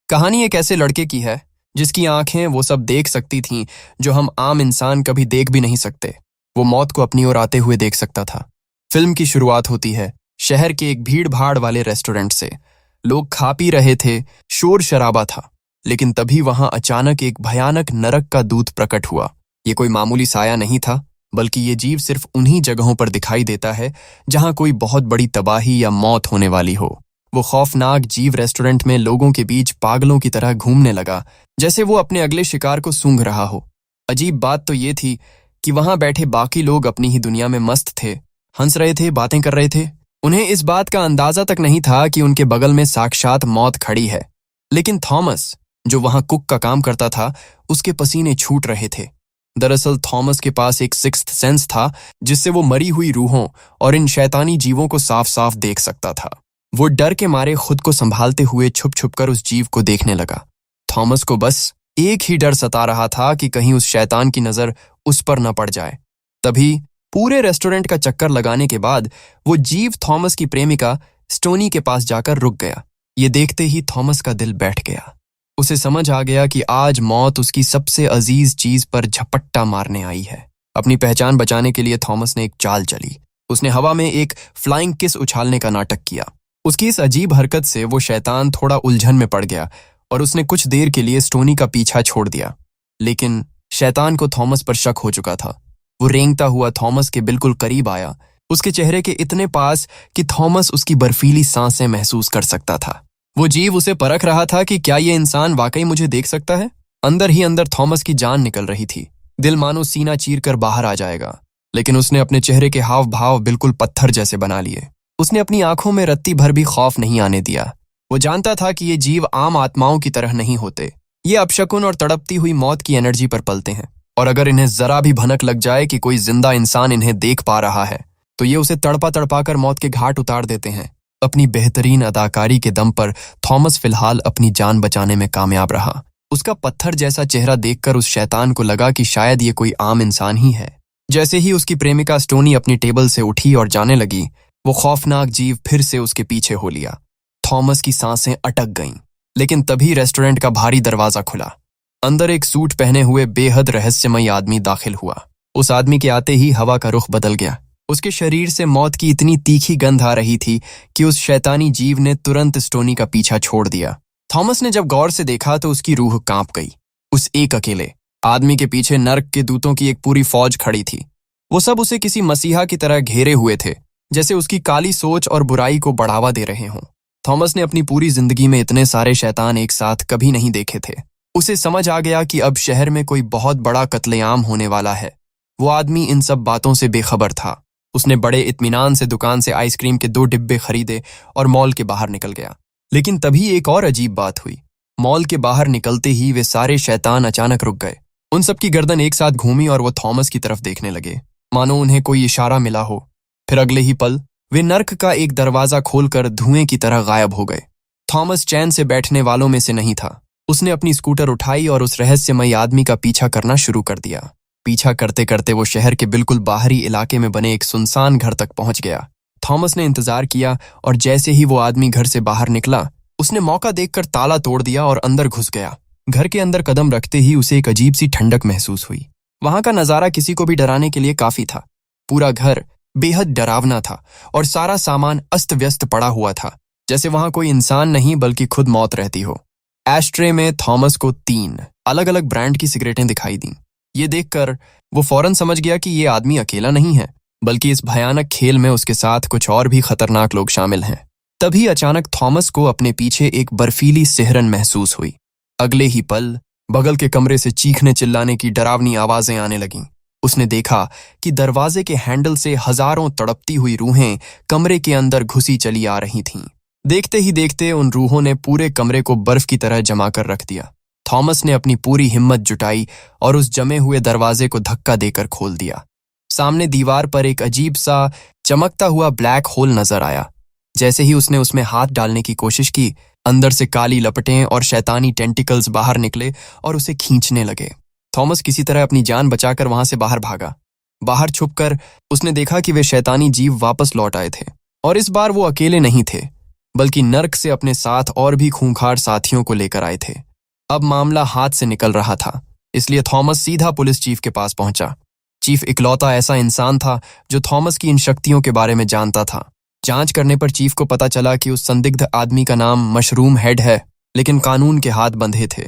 कहानी एक ऐसे लड़के की है जिसकी आंखें वो सब देख सकती थीं जो हम आम इंसान कभी देख भी नहीं सकते। वो मौत को अपनी ओर आते हुए देख सकता था। फिल्म की शुरुआत होती है शहर के एक भीड़ भाड़ वाले रेस्टोरेंट से। लोग खा पी रहे थे, शोर शराबा था, लेकिन तभी वहां अचानक एक भयानक नरक का दूत प्रकट हुआ। ये कोई मामूली साया नहीं था, बल्कि ये जीव सिर्फ उन्हीं जगहों पर दिखाई देता है जहां कोई बहुत बड़ी तबाही या मौत होने वाली हो। वो खौफनाक जीव रेस्टोरेंट में लोगों के बीच पागलों की तरह घूमने लगा, जैसे वो अपने अगले शिकार को सूंघ रहा हो। अजीब बात तो ये थी कि वहां बैठे बाकी लोग अपनी ही दुनिया में मस्त थे, हंस रहे थे, बातें कर रहे थे। उन्हें इस बात का अंदाजा तक नहीं था कि उनके बगल में साक्षात मौत खड़ी है। लेकिन थॉमस, जो वहां कुक का काम करता था, उसके पसीने छूट रहे थे। दरअसल थॉमस के पास एक सिक्स्थ सेंस था, जिससे वो मरी हुई रूहों और इन शैतानी जीवों को साफ साफ देख सकता था। वो डर के मारे खुद को संभालते हुए छुप छुप कर उस जीव को देखने लगा। थॉमस को बस एक ही डर सता रहा था कि कहीं उस शैतान की नजर उस पर न पड़ जाए। तभी पूरे रेस्टोरेंट का चक्कर लगाने के बाद वो जीव थॉमस की प्रेमिका स्टोनी के पास जाकर रुक गया। ये देखते ही थॉमस का दिल बैठ गया। उसे समझ आ गया कि आज मौत उसकी सबसे अजीज चीज पर झपट्टा मारने आई है। अपनी पहचान बचाने के लिए थॉमस ने एक चाल चली। उसने हवा में एक फ्लाइंग किस उछालने का नाटक किया। उसकी इस अजीब हरकत से वो शैतान थोड़ा उलझन में पड़ गया और उसने कुछ देर के लिए स्टोनी का पीछा छोड़ दिया। लेकिन शैतान को थॉमस पर शक हो चुका था। वो रेंगता हुआ थॉमस के बिल्कुल करीब आया, उसके चेहरे के इतने पास कि थॉमस उसकी बर्फीली सांसें महसूस कर सकता था। वो जीव उसे परख रहा था कि क्या ये इंसान वाकई मुझे देख सकता है। अंदर ही अंदर थॉमस की जान निकल रही थी। दिल मानो सीना चीर कर बाहर आ जाएगा। लेकिन उसने अपने चेहरे के हाव भाव बिल्कुल पत्थर जैसे बना लिए। उसने अपनी आंखों में रत्ती भर भी खौफ नहीं आने दिया। वो जानता था कि ये जीव आम आत्माओं की तरह नहीं होते। ये अपशकुन और तड़पती हुई मौत की एनर्जी पर पलते हैं, और अगर इन्हें जरा भी भनक लग जाए कि कोई जिंदा इंसान इन्हें देख पा रहा है तो ये उसे तड़पा तड़पा कर मौत के घाट उतार देते हैं। अपनी बेहतरीन अदाकारी के दम पर थॉमस फिलहाल अपनी जान बचाने में कामयाब रहा। उसका पत्थर जैसा चेहरा देखकर उस शैतान को लगा कि शायद ये कोई आम इंसान ही है। जैसे ही उसकी प्रेमिका स्टोनी अपनी टेबल से उठी और जाने लगी, वो खौफनाक जीव फिर से उसके पीछे हो लिया। थॉमस की सांसें अटक गईं, लेकिन तभी रेस्टोरेंट का भारी दरवाजा खुला। अंदर एक सूट पहने हुए बेहद रहस्यमयी आदमी दाखिल हुआ। उस आदमी के आते ही हवा का रुख बदल गया। उसके शरीर से मौत की इतनी तीखी गंध आ रही थी कि उस शैतानी जीव ने तुरंत स्टोनी का पीछा छोड़ दिया। थॉमस ने जब गौर से देखा तो उसकी रूह कांप गई। उस एक अकेले आदमी के पीछे नर्क के दूतों की एक पूरी फौज खड़ी थी। वो सब उसे किसी मसीहा की तरह घेरे हुए थे, जैसे उसकी काली सोच और बुराई को बढ़ावा दे रहे हों। थॉमस ने अपनी पूरी जिंदगी में इतने सारे शैतान एक साथ कभी नहीं देखे थे। उसे समझ आ गया कि अब शहर में कोई बहुत बड़ा कत्लेआम होने वाला है। वो आदमी इन सब बातों से बेखबर था। उसने बड़े इत्मीनान से दुकान से आइसक्रीम के 2 डिब्बे खरीदे और मॉल के बाहर निकल गया। लेकिन तभी एक और अजीब बात हुई। मॉल के बाहर निकलते ही वे सारे शैतान अचानक रुक गए। उन सब की गर्दन एक साथ घूमी और वो थॉमस की तरफ देखने लगे, मानो उन्हें कोई इशारा मिला हो। फिर अगले ही पल वे नर्क का एक दरवाजा खोलकर धुएं की तरह गायब हो गए। थॉमस चैन से बैठने वालों में से नहीं था। उसने अपनी स्कूटर उठाई और उस रहस्यमयी आदमी का पीछा करना शुरू कर दिया। पीछा करते करते वो शहर के बिल्कुल बाहरी इलाके में बने एक सुनसान घर तक पहुंच गया। थॉमस ने इंतजार किया और जैसे ही वो आदमी घर से बाहर निकला, उसने मौका देखकर ताला तोड़ दिया और अंदर घुस गया। घर के अंदर कदम रखते ही उसे एक अजीब सी ठंडक महसूस हुई। वहां का नजारा किसी को भी डराने के लिए काफी था। पूरा घर बेहद डरावना था और सारा सामान अस्त व्यस्त पड़ा हुआ था, जैसे वहां कोई इंसान नहीं बल्कि खुद मौत रहती हो। एस्ट्रे में थॉमस को 3 अलग अलग ब्रांड की सिगरेटें दिखाई दीं। ये देखकर वो फौरन समझ गया कि ये आदमी अकेला नहीं है, बल्कि इस भयानक खेल में उसके साथ कुछ और भी खतरनाक लोग शामिल हैं। तभी अचानक थॉमस को अपने पीछे एक बर्फीली सिहरन महसूस हुई। अगले ही पल बगल के कमरे से चीखने चिल्लाने की डरावनी आवाजें आने लगीं। उसने देखा कि दरवाजे के हैंडल से हजारों तड़पती हुई रूहें कमरे के अंदर घुसी चली आ रही थीं। देखते ही देखते उन रूहों ने पूरे कमरे को बर्फ की तरह जमा कर रख दिया। थॉमस ने अपनी पूरी हिम्मत जुटाई और उस जमे हुए दरवाजे को धक्का देकर खोल दिया। सामने दीवार पर एक अजीब सा चमकता हुआ ब्लैक होल नजर आया। जैसे ही उसने उसमें हाथ डालने की कोशिश की, अंदर से काली लपटें और शैतानी टेंटिकल्स बाहर निकले और उसे खींचने लगे। थॉमस किसी तरह अपनी जान बचाकर वहां से बाहर भागा। बाहर छुपकर उसने देखा कि वे शैतानी जीव वापस लौट आए थे, और इस बार वो अकेले नहीं थे, बल्कि नर्क से अपने साथ और भी खूंखार साथियों को लेकर आए थे। अब मामला हाथ से निकल रहा था, इसलिए थॉमस सीधा पुलिस चीफ के पास पहुंचा। चीफ इकलौता ऐसा इंसान था जो थॉमस की इन शक्तियों के बारे में जानता था। जांच करने पर चीफ को पता चला कि उस संदिग्ध आदमी का नाम मशरूम हेड है, लेकिन कानून के हाथ बंधे थे।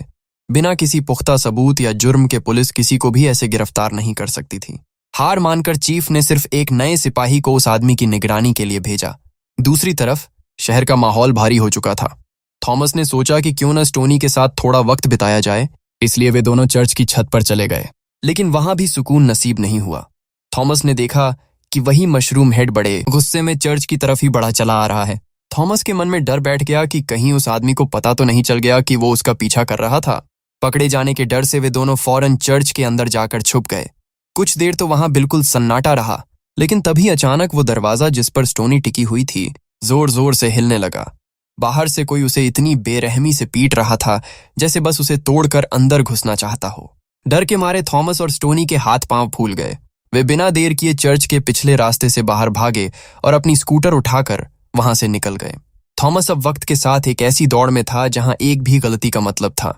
बिना किसी पुख्ता सबूत या जुर्म के पुलिस किसी को भी ऐसे गिरफ्तार नहीं कर सकती थी। हार मानकर चीफ ने सिर्फ एक नए सिपाही को उस आदमी की निगरानी के लिए भेजा। दूसरी तरफ शहर का माहौल भारी हो चुका था। थॉमस ने सोचा कि क्यों न स्टोनी के साथ थोड़ा वक्त बिताया जाए, इसलिए वे दोनों चर्च की छत पर चले गए। लेकिन वहां भी सुकून नसीब नहीं हुआ। थॉमस ने देखा कि वही मशरूम हेड बड़े गुस्से में चर्च की तरफ ही बढ़ा चला आ रहा है। थॉमस के मन में डर बैठ गया कि कहीं उस आदमी को पता तो नहीं चल गया कि वो उसका पीछा कर रहा था। पकड़े जाने के डर से वे दोनों फौरन चर्च के अंदर जाकर छुप गए। कुछ देर तो वहां बिल्कुल सन्नाटा रहा, लेकिन तभी अचानक वो दरवाजा जिस पर स्टोनी टिकी हुई थी जोर जोर से हिलने लगा। बाहर से कोई उसे इतनी बेरहमी से पीट रहा था जैसे बस उसे तोड़कर अंदर घुसना चाहता हो। डर के मारे थॉमस और स्टोनी के हाथ पांव फूल गए। वे बिना देर किए चर्च के पिछले रास्ते से बाहर भागे और अपनी स्कूटर उठाकर वहां से निकल गए। थॉमस अब वक्त के साथ एक ऐसी दौड़ में था जहां एक भी गलती का मतलब था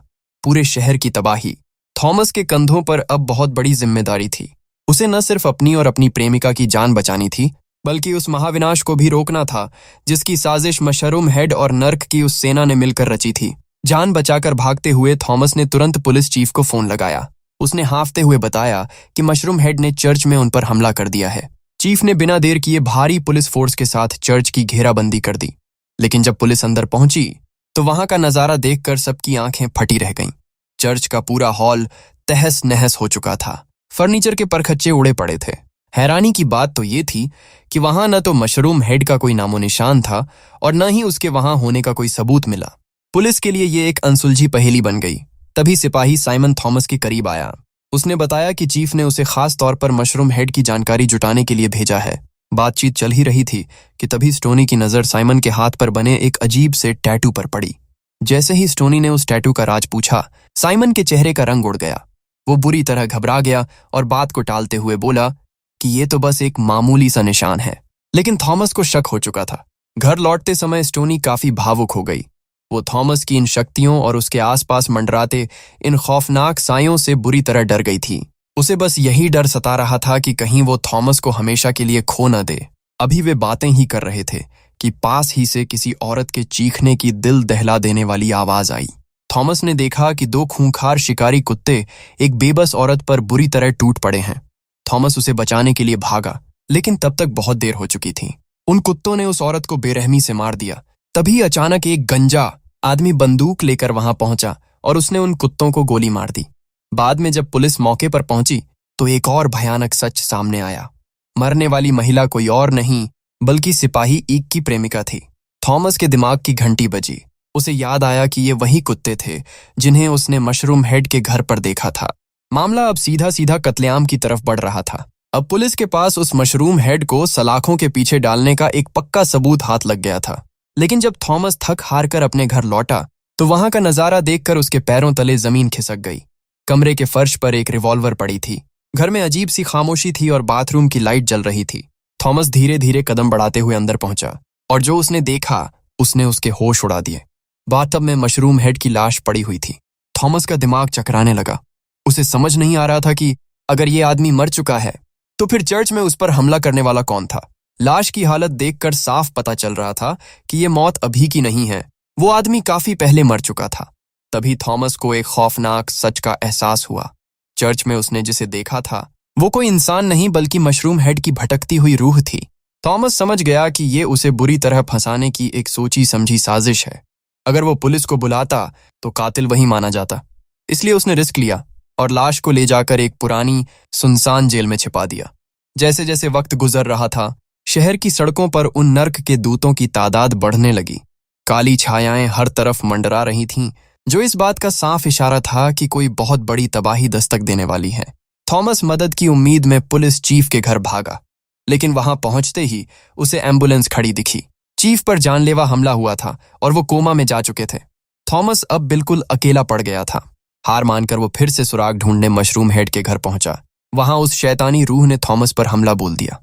पूरे शहर की तबाही। थॉमस के कंधों पर अब बहुत बड़ी जिम्मेदारी थी। उसे न सिर्फ अपनी और अपनी प्रेमिका की जान बचानी थी, बल्कि उस महाविनाश को भी रोकना था जिसकी साजिश मशरूम हेड और नर्क की उस सेना ने मिलकर रची थी। जान बचाकर भागते हुए थॉमस ने तुरंत पुलिस चीफ को फोन लगाया। उसने हांफते हुए बताया कि मशरूम हेड ने चर्च में उन पर हमला कर दिया है। चीफ ने बिना देर किए भारी पुलिस फोर्स के साथ चर्च की घेराबंदी कर दी। लेकिन जब पुलिस अंदर पहुंची तो वहां का नजारा देखकर सबकी आंखें फटी रह गईं। चर्च का पूरा हॉल तहस नहस हो चुका था। फर्नीचर के परखच्चे उड़े पड़े थे। हैरानी की बात तो ये थी कि वहां न तो मशरूम हेड का कोई नामो निशान था और न ही उसके वहां होने का कोई सबूत मिला। पुलिस के लिए ये एक अनसुलझी पहेली बन गई। तभी सिपाही साइमन थॉमस के करीब आया। उसने बताया कि चीफ ने उसे खास तौर पर मशरूम हेड की जानकारी जुटाने के लिए भेजा है। बातचीत चल ही रही थी कि तभी स्टोनी की नजर साइमन के हाथ पर बने एक अजीब से टैटू पर पड़ी। जैसे ही स्टोनी ने उस टैटू का राज पूछा, साइमन के चेहरे का रंग उड़ गया। वो बुरी तरह घबरा गया और बात को टालते हुए बोला कि ये तो बस एक मामूली सा निशान है। लेकिन थॉमस को शक हो चुका था। घर लौटते समय स्टोनी काफी भावुक हो गई। वो थॉमस की इन शक्तियों और उसके आसपास मंडराते इन खौफनाक सायों से बुरी तरह डर गई थी। उसे बस यही डर सता रहा था कि कहीं वो थॉमस को हमेशा के लिए खो न दे। अभी वे बातें ही कर रहे थे कि पास ही से किसी औरत के चीखने की दिल दहला देने वाली आवाज आई। थॉमस ने देखा कि दो खूंखार शिकारी कुत्ते एक बेबस औरत पर बुरी तरह टूट पड़े हैं। थॉमस उसे बचाने के लिए भागा, लेकिन तब तक बहुत देर हो चुकी थी। उन कुत्तों ने उस औरत को बेरहमी से मार दिया। तभी अचानक एक गंजा आदमी बंदूक लेकर वहां पहुंचा और उसने उन कुत्तों को गोली मार दी। बाद में जब पुलिस मौके पर पहुंची तो एक और भयानक सच सामने आया। मरने वाली महिला कोई और नहीं बल्कि सिपाही ईक की प्रेमिका थी। थॉमस के दिमाग की घंटी बजी। उसे याद आया कि ये वही कुत्ते थे जिन्हें उसने मशरूम हेड के घर पर देखा था। मामला अब सीधा सीधा कत्लेआम की तरफ बढ़ रहा था। अब पुलिस के पास उस मशरूम हेड को सलाखों के पीछे डालने का एक पक्का सबूत हाथ लग गया था। लेकिन जब थॉमस थक हार कर अपने घर लौटा तो वहां का नजारा देखकर उसके पैरों तले जमीन खिसक गई। कमरे के फर्श पर एक रिवॉल्वर पड़ी थी। घर में अजीब सी खामोशी थी और बाथरूम की लाइट जल रही थी। थॉमस धीरे धीरे कदम बढ़ाते हुए अंदर पहुंचा और जो उसने देखा उसने उसके होश उड़ा दिए। बाथटब में मशरूम हेड की लाश पड़ी हुई थी। थॉमस का दिमाग चकराने लगा। उसे समझ नहीं आ रहा था कि अगर ये आदमी मर चुका है तो फिर चर्च में उस पर हमला करने वाला कौन था। लाश की हालत देखकर साफ पता चल रहा था कि ये मौत अभी की नहीं है। वो आदमी काफी पहले मर चुका था। तभी थॉमस को एक खौफनाक सच का एहसास हुआ। चर्च में उसने जिसे देखा था वो कोई इंसान नहीं बल्कि मशरूम हेड की भटकती हुई रूह थी। थॉमस समझ गया कि ये उसे बुरी तरह फंसाने की एक सोची समझी साजिश है। अगर वो पुलिस को बुलाता तो कातिल वही माना जाता। इसलिए उसने रिस्क लिया और लाश को ले जाकर एक पुरानी सुनसान जेल में छिपा दिया। जैसे जैसे वक्त गुजर रहा था शहर की सड़कों पर उन नर्क के दूतों की तादाद बढ़ने लगी। काली छायाएं हर तरफ मंडरा रही थीं, जो इस बात का साफ इशारा था कि कोई बहुत बड़ी तबाही दस्तक देने वाली है। थॉमस मदद की उम्मीद में पुलिस चीफ के घर भागा, लेकिन वहां पहुंचते ही उसे एम्बुलेंस खड़ी दिखी। चीफ पर जानलेवा हमला हुआ था और वो कोमा में जा चुके थे। थॉमस अब बिल्कुल अकेला पड़ गया था। हार मानकर वो फिर से सुराग ढूंढने मशरूम हेड के घर पहुंचा। वहां उस शैतानी रूह ने थॉमस पर हमला बोल दिया।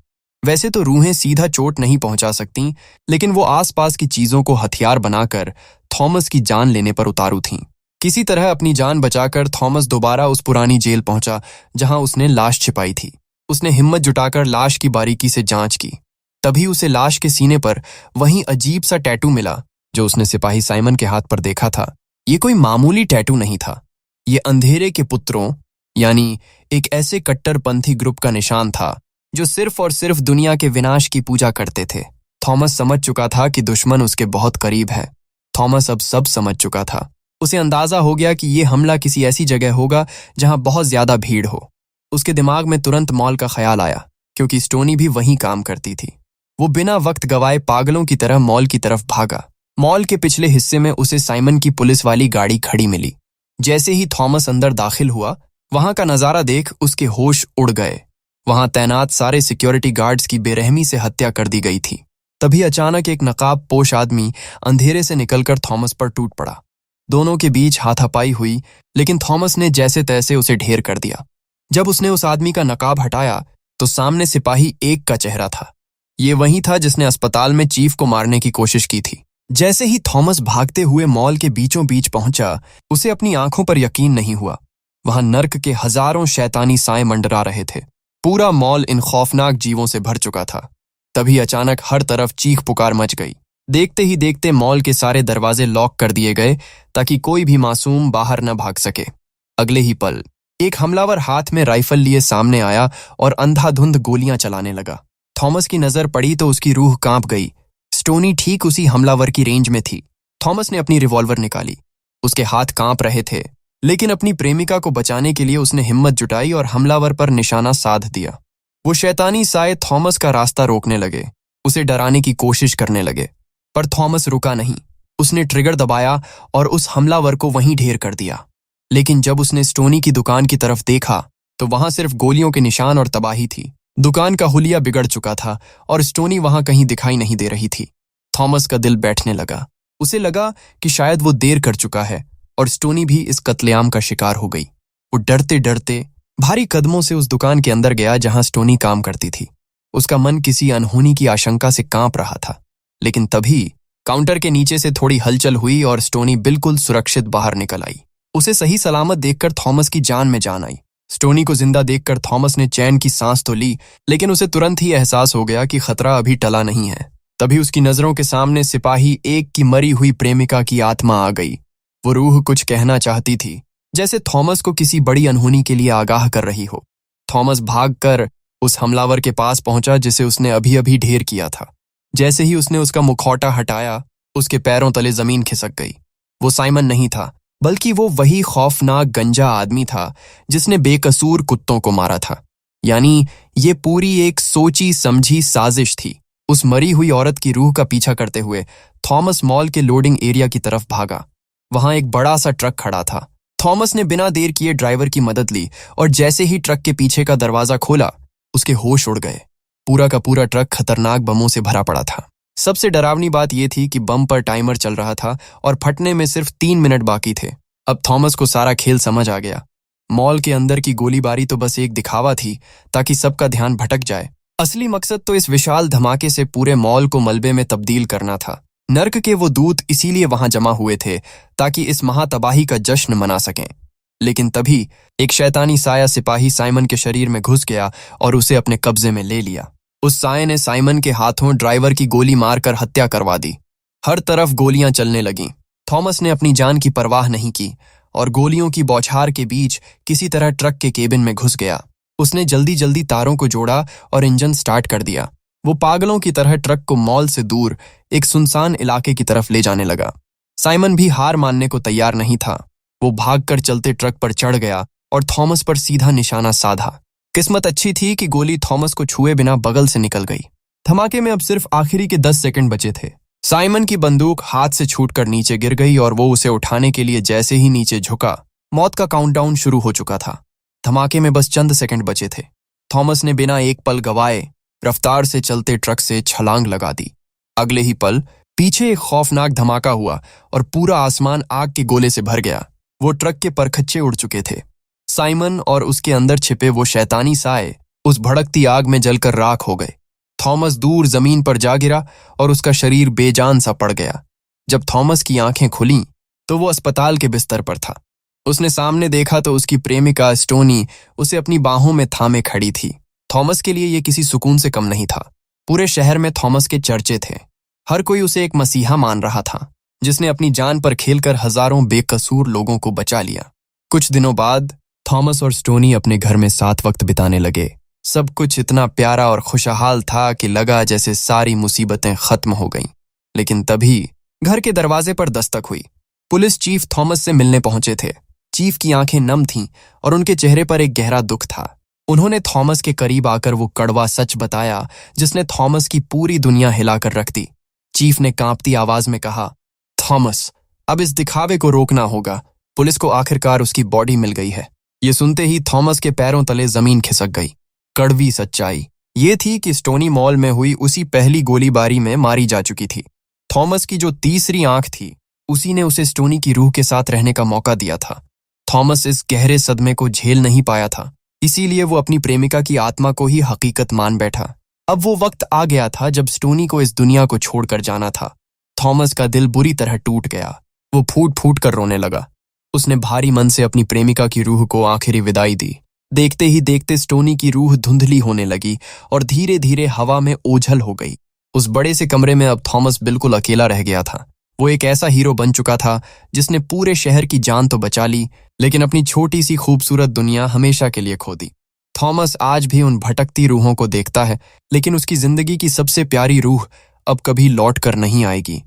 वैसे तो रूहें सीधा चोट नहीं पहुंचा सकती, लेकिन वो आसपास की चीजों को हथियार बनाकर थॉमस की जान लेने पर उतारू थीं। किसी तरह अपनी जान बचाकर थॉमस दोबारा उस पुरानी जेल पहुंचा जहां उसने लाश छिपाई थी। उसने हिम्मत जुटाकर लाश की बारीकी से जांच की। तभी उसे लाश के सीने पर वहीं अजीब सा टैटू मिला जो उसने सिपाही साइमन के हाथ पर देखा था। ये कोई मामूली टैटू नहीं था। ये अंधेरे के पुत्रों यानी एक ऐसे कट्टरपंथी ग्रुप का निशान था जो सिर्फ और सिर्फ दुनिया के विनाश की पूजा करते थे। थॉमस समझ चुका था कि दुश्मन उसके बहुत करीब है। थॉमस अब सब समझ चुका था। उसे अंदाजा हो गया कि यह हमला किसी ऐसी जगह होगा जहां बहुत ज्यादा भीड़ हो। उसके दिमाग में तुरंत मॉल का ख्याल आया, क्योंकि स्टोनी भी वहीं काम करती थी। वो बिना वक्त गवाए पागलों की तरह मॉल की तरफ भागा। मॉल के पिछले हिस्से में उसे साइमन की पुलिस वाली गाड़ी खड़ी मिली। जैसे ही थॉमस अंदर दाखिल हुआ, वहां का नजारा देख उसके होश उड़ गए। वहां तैनात सारे सिक्योरिटी गार्ड्स की बेरहमी से हत्या कर दी गई थी। तभी अचानक एक नकाब पोश आदमी अंधेरे से निकलकर थॉमस पर टूट पड़ा। दोनों के बीच हाथापाई हुई, लेकिन थॉमस ने जैसे तैसे उसे ढेर कर दिया। जब उसने उस आदमी का नकाब हटाया तो सामने सिपाही एक का चेहरा था। ये वही था जिसने अस्पताल में चीफ को मारने की कोशिश की थी। जैसे ही थॉमस भागते हुए मॉल के बीचों बीच पहुंचा, उसे अपनी आंखों पर यकीन नहीं हुआ। वहां नर्क के हजारों शैतानी साए मंडरा रहे थे। पूरा मॉल इन खौफनाक जीवों से भर चुका था। तभी अचानक हर तरफ चीख पुकार मच गई। देखते ही देखते मॉल के सारे दरवाजे लॉक कर दिए गए ताकि कोई भी मासूम बाहर न भाग सके। अगले ही पल एक हमलावर हाथ में राइफल लिए सामने आया और अंधाधुंध गोलियां चलाने लगा। थॉमस की नजर पड़ी तो उसकी रूह कांप गई। स्टोनी ठीक उसी हमलावर की रेंज में थी। थॉमस ने अपनी रिवॉल्वर निकाली। उसके हाथ कांप रहे थे, लेकिन अपनी प्रेमिका को बचाने के लिए उसने हिम्मत जुटाई और हमलावर पर निशाना साध दिया। वो शैतानी साए थॉमस का रास्ता रोकने लगे, उसे डराने की कोशिश करने लगे, पर थॉमस रुका नहीं। उसने ट्रिगर दबाया और उस हमलावर को वहीं ढेर कर दिया। लेकिन जब उसने स्टोनी की दुकान की तरफ देखा तो वहां सिर्फ गोलियों के निशान और तबाही थी। दुकान का हुलिया बिगड़ चुका था और स्टोनी वहां कहीं दिखाई नहीं दे रही थी। थॉमस का दिल बैठने लगा। उसे लगा कि शायद वो देर कर चुका है और स्टोनी भी इस कत्लेआम का शिकार हो गई। वो डरते डरते भारी कदमों से उस दुकान के अंदर गया जहां स्टोनी काम करती थी। उसका मन किसी अनहोनी की आशंका से कांप रहा था। लेकिन तभी काउंटर के नीचे से थोड़ी हलचल हुई और स्टोनी बिल्कुल सुरक्षित बाहर निकल आई। उसे सही सलामत देखकर थॉमस की जान में जान आई। स्टोनी को जिंदा देखकर थॉमस ने चैन की सांस तो ली, लेकिन उसे तुरंत ही एहसास हो गया कि खतरा अभी टला नहीं है। तभी उसकी नजरों के सामने सिपाही एक की मरी हुई प्रेमिका की आत्मा आ गई। वो रूह कुछ कहना चाहती थी, जैसे थॉमस को किसी बड़ी अनहोनी के लिए आगाह कर रही हो। थॉमस भागकर उस हमलावर के पास पहुंचा जिसे उसने अभी अभी ढेर किया था। जैसे ही उसने उसका मुखौटा हटाया, उसके पैरों तले जमीन खिसक गई। वो साइमन नहीं था, बल्कि वो वही खौफनाक गंजा आदमी था जिसने बेकसूर कुत्तों को मारा था। यानी ये पूरी एक सोची समझी साजिश थी। उस मरी हुई औरत की रूह का पीछा करते हुए थॉमस मॉल के लोडिंग एरिया की तरफ भागा। वहां एक बड़ा सा ट्रक खड़ा था। थॉमस ने बिना देर किए ड्राइवर की मदद ली और जैसे ही ट्रक के पीछे का दरवाजा खोला, उसके होश उड़ गए। पूरा का पूरा ट्रक खतरनाक बमों से भरा पड़ा था। सबसे डरावनी बात यह थी कि बम पर टाइमर चल रहा था और फटने में सिर्फ 3 मिनट बाकी थे। अब थॉमस को सारा खेल समझ आ गया। मॉल के अंदर की गोलीबारी तो बस एक दिखावा थी ताकि सबका ध्यान भटक जाए। असली मकसद तो इस विशाल धमाके से पूरे मॉल को मलबे में तब्दील करना था। नर्क के वो दूत इसीलिए वहां जमा हुए थे ताकि इस महातबाही का जश्न मना सकें। लेकिन तभी एक शैतानी साया सिपाही साइमन के शरीर में घुस गया और उसे अपने कब्जे में ले लिया। उस साये ने साइमन के हाथों ड्राइवर की गोली मारकर हत्या करवा दी। हर तरफ गोलियां चलने लगीं। थॉमस ने अपनी जान की परवाह नहीं की और गोलियों की बौछार के बीच किसी तरह ट्रक के केबिन में घुस गया। उसने जल्दी जल्दी तारों को जोड़ा और इंजन स्टार्ट कर दिया। वो पागलों की तरह ट्रक को मॉल से दूर एक सुनसान इलाके की तरफ ले जाने लगा। साइमन भी हार मानने को तैयार नहीं था। वो भागकर चलते ट्रक पर चढ़ गया और थॉमस पर सीधा निशाना साधा। किस्मत अच्छी थी कि गोली थॉमस को छुए बिना बगल से निकल गई। धमाके में अब सिर्फ आखिरी के 10 सेकंड बचे थे। साइमन की बंदूक हाथ से छूटकर नीचे गिर गई और वो उसे उठाने के लिए जैसे ही नीचे झुका, मौत का काउंटडाउन शुरू हो चुका था। धमाके में बस चंद सेकंड बचे थे। थॉमस ने बिना एक पल गवाए रफ्तार से चलते ट्रक से छलांग लगा दी। अगले ही पल पीछे एक खौफनाक धमाका हुआ और पूरा आसमान आग के गोले से भर गया। वो ट्रक के परखच्चे उड़ चुके थे। साइमन और उसके अंदर छिपे वो शैतानी साए उस भड़कती आग में जलकर राख हो गए। थॉमस दूर जमीन पर जा गिरा और उसका शरीर बेजान सा पड़ गया। जब थॉमस की आंखें खुलीं तो वो अस्पताल के बिस्तर पर था। उसने सामने देखा तो उसकी प्रेमिका स्टोनी उसे अपनी बाहों में थामे खड़ी थी। थॉमस के लिए ये किसी सुकून से कम नहीं था। पूरे शहर में थॉमस के चर्चे थे। हर कोई उसे एक मसीहा मान रहा था, जिसने अपनी जान पर खेलकर हजारों बेकसूर लोगों को बचा लिया। कुछ दिनों बाद थॉमस और स्टोनी अपने घर में साथ वक्त बिताने लगे। सब कुछ इतना प्यारा और खुशहाल था कि लगा जैसे सारी मुसीबतें खत्म हो गईं। लेकिन तभी घर के दरवाजे पर दस्तक हुई। पुलिस चीफ थॉमस से मिलने पहुंचे थे। चीफ की आंखें नम थीं और उनके चेहरे पर एक गहरा दुख था। उन्होंने थॉमस के करीब आकर वो कड़वा सच बताया जिसने थॉमस की पूरी दुनिया हिलाकर रख दी। चीफ ने कांपती आवाज में कहा, थॉमस, अब इस दिखावे को रोकना होगा। पुलिस को आखिरकार उसकी बॉडी मिल गई है। ये सुनते ही थॉमस के पैरों तले जमीन खिसक गई। कड़वी सच्चाई ये थी कि स्टोनी मॉल में हुई उसी पहली गोलीबारी में मारी जा चुकी थी। थॉमस की जो तीसरी आंख थी, उसी ने उसे स्टोनी की रूह के साथ रहने का मौका दिया था। थॉमस इस गहरे सदमे को झेल नहीं पाया था, इसीलिए वो अपनी प्रेमिका की आत्मा को ही हकीकत मान बैठा। अब वो वक्त आ गया था जब स्टोनी को इस दुनिया को छोड़कर जाना था। थॉमस का दिल बुरी तरह टूट गया। वो फूट फूट कर रोने लगा। उसने भारी मन से अपनी प्रेमिका की रूह को आखिरी विदाई दी। देखते ही देखते स्टोनी की रूह धुंधली होने लगी और धीरे धीरे हवा में ओझल हो गई। उस बड़े से कमरे में अब थॉमस बिल्कुल अकेला रह गया था। वो एक ऐसा हीरो बन चुका था जिसने पूरे शहर की जान तो बचा ली, लेकिन अपनी छोटी सी खूबसूरत दुनिया हमेशा के लिए खो दी। थॉमस आज भी उन भटकती रूहों को देखता है, लेकिन उसकी जिंदगी की सबसे प्यारी रूह अब कभी लौट कर नहीं आएगी।